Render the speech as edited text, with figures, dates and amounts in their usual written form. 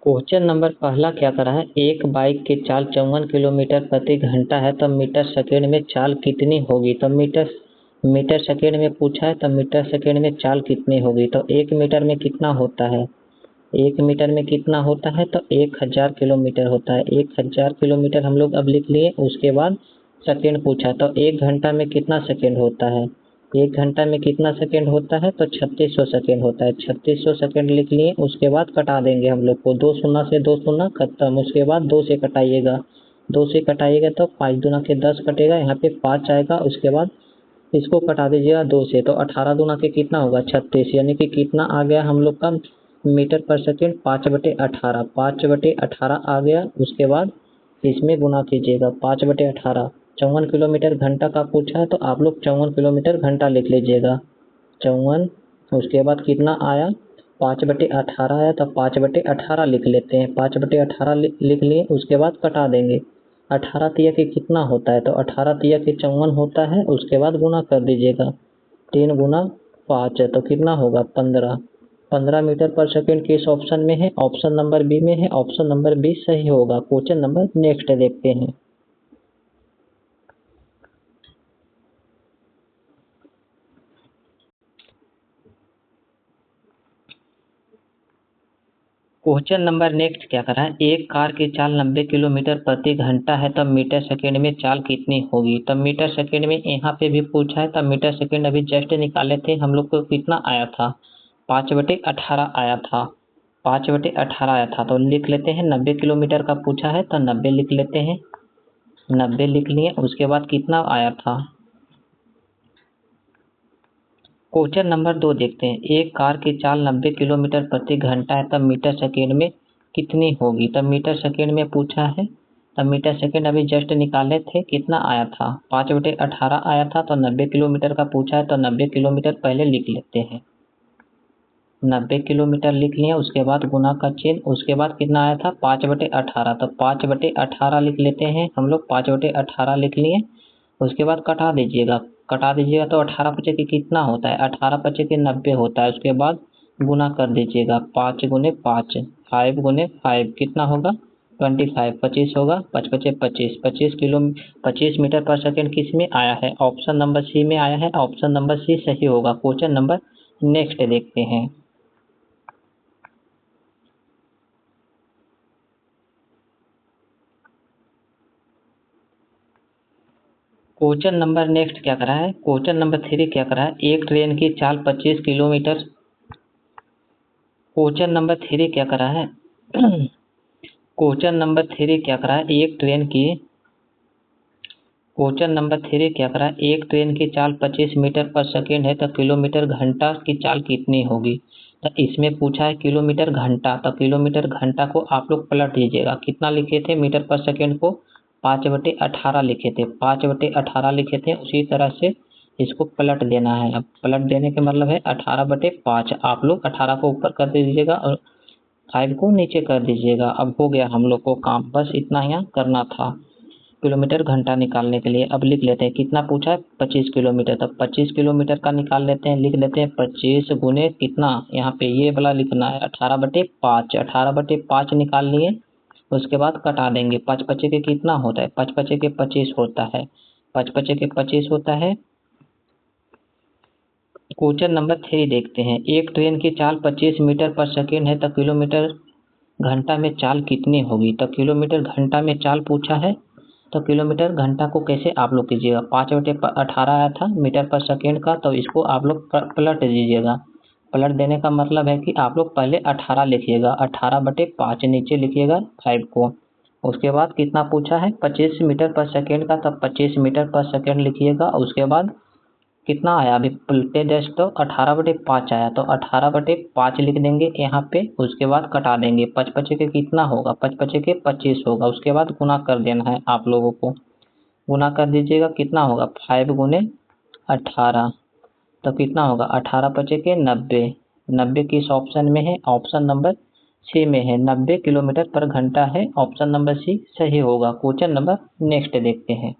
Question number पहला क्या करा है, एक बाइक की चाल 54 किलोमीटर प्रति घंटा है, तब मीटर सेकेंड में चाल कितनी होगी। तब मीटर सेकेंड में पूछा है, तब मीटर सेकेंड में चाल कितनी होगी। तो 1 मीटर में कितना होता है, 1 मीटर में कितना होता है, तो 1000 किलोमीटर होता है। 1000 किलोमीटर हम लोग अब लिख लिए। उसके बाद सेकेंड पूछा, तो 1 घंटा में कितना सेकेंड होता है, 1 घंटा में कितना सेकेंड होता है, तो 3600 सेकेंड होता है। 3600 सेकेंड लिख लिए। उसके बाद कटा देंगे हम लोग को, 2 शून्य से 2 शून्य खत्म। उसके बाद 2 से कटाइएगा, 2 से कटाइएगा तो 5 दूना के 10 कटेगा, यहाँ पे 5 आएगा। उसके बाद इसको कटा दीजिएगा 2 से, तो 18 दूना के कितना होगा 36, यानी कि कितना आ गया हम लोग का मीटर पर सेकेंड 5/18, 5/18 आ गया। उसके बाद इसमें गुना कीजिएगा 5/18। 54 किलोमीटर घंटा का पूछा है, तो आप लोग 54 किलोमीटर घंटा लिख लीजिएगा 54। उसके बाद कितना आया 5/18 आया, तो 5/18 लिख लेते हैं। 5/18 लिख लिए। उसके बाद कटा देंगे। 18 तिया के कितना होता है, तो 18 तिया के 54 होता है। उसके बाद गुना कर दीजिएगा, 3 गुना 5 है, तो कितना होगा 15 मीटर पर सेकेंड किस ऑप्शन में है, ऑप्शन नंबर बी में है। ऑप्शन नंबर बी सही होगा। क्वेश्चन नंबर नेक्स्ट देखते हैं। क्वेश्चन नंबर नेक्स्ट क्या करा है, एक कार की चाल 90 किलोमीटर प्रति घंटा है, तब मीटर सेकेंड में चाल कितनी होगी। तब मीटर सेकेंड में यहाँ पे भी पूछा है, तब मीटर सेकेंड अभी जस्ट निकाले थे हम लोग को, कितना आया था 5/18 आया था, 5/18 आया था। तो लिख लेते हैं 90 किलोमीटर का पूछा है, तो 90 लिख लेते हैं, 90 लिख लिए। उसके बाद कितना आया था। क्वेश्चन नंबर 2 देखते हैं, एक कार की चाल 90 किलोमीटर प्रति घंटा है, तब मीटर सेकेंड में कितनी होगी। तब मीटर सेकेंड में पूछा है, तब मीटर सेकेंड अभी जस्ट निकाले थे, कितना आया था 5/18 आया था। तो 90 किलोमीटर का पूछा है, तो 90 किलोमीटर पहले लिख लेते हैं, 90 किलोमीटर लिख लिए। उसके बाद गुना का चिन्ह। उसके बाद कितना आया था 5/18, तो 5/18 लिख लेते हैं हम लोग, 5/18 लिख लिए। उसके बाद कटा दीजिएगा, तो 18 पचे के कितना होता है, 18 पचे के 90 होता है। उसके बाद गुना कर दीजिएगा, 5 गुने 5, 5 गुने 5 कितना होगा 25, 25 होगा, 5 पचे 25, 25 मीटर पर सेकेंड किस में आया है, ऑप्शन नंबर सी में आया है। ऑप्शन नंबर सी सही होगा। क्वेश्चन नंबर नेक्स्ट देखते हैं। क्वेश्चन नंबर नेक्स्ट क्या करा है, क्वेश्चन नंबर 3 क्या करा है, एक ट्रेन की चाल 25 किलोमीटर। क्वेश्चन नंबर 3 क्या करा है क्वेश्चन नंबर 3 क्या करा है, क्वेश्चन नंबर 3 क्या करा है, एक ट्रेन की चाल 25 मीटर पर सेकेंड है, तो किलोमीटर घंटा की चाल कितनी होगी। तो इसमें पूछा है किलोमीटर घंटा, तो किलोमीटर घंटा को आप लोग पलट दीजिएगा। कितना लिखे थे मीटर पर सेकेंड को 5/18 लिखे थे, 5/18 लिखे थे। उसी तरह से इसको पलट देना है। अब पलट देने के मतलब है 18/5। आप लोग 18 को ऊपर कर दीजिएगा और 5 को नीचे कर दीजिएगा। अब हो गया हम लोग को काम, बस इतना यहाँ करना था किलोमीटर घंटा निकालने के लिए। अब लिख लेते हैं, कितना पूछा है 25 किलोमीटर, तब 25 किलोमीटर का निकाल लेते हैं। लिख लेते हैं 25 गुने कितना, यहाँ पे ये वाला लिखना है 18/5, 18/5 निकाल लिए। उसके बाद कटा देंगे, 5 पचे के कितना होता है, 5 पचे के 25 होता है, 5 पचे के 25 होता है। क्वेश्चन नंबर 3 देखते हैं, एक ट्रेन की चाल 25 मीटर पर सेकेंड है, तो किलोमीटर घंटा में चाल कितनी होगी। तो किलोमीटर घंटा में चाल पूछा है, तो किलोमीटर घंटा को कैसे आप लोग कीजिएगा, 5/18 आया था मीटर पर सेकेंड का, तो इसको आप लोग पलट दीजिएगा। पलट देने का मतलब है कि आप लोग पहले 18 लिखिएगा, 18/5 नीचे लिखिएगा 5 को। उसके बाद कितना पूछा है 25 मीटर पर सेकेंड का, तब 25 मीटर पर सेकेंड लिखिएगा। उसके बाद कितना आया, अभी पलटे जस्ट तो 18/5 आया, तो 18/5 लिख देंगे यहाँ पे। उसके बाद कटा देंगे, 5 पचे के कितना होगा, 5 पचे के 25 होगा। उसके बाद गुना कर देना है आप लोगों को, गुना कर दीजिएगा, कितना होगा 5 गुने 18, तो कितना होगा 18 पचे के 90, 90 किस ऑप्शन में है, ऑप्शन नंबर सी में है, 90 किलोमीटर पर घंटा है। ऑप्शन नंबर सी सही होगा। क्वेश्चन नंबर नेक्स्ट देखते हैं।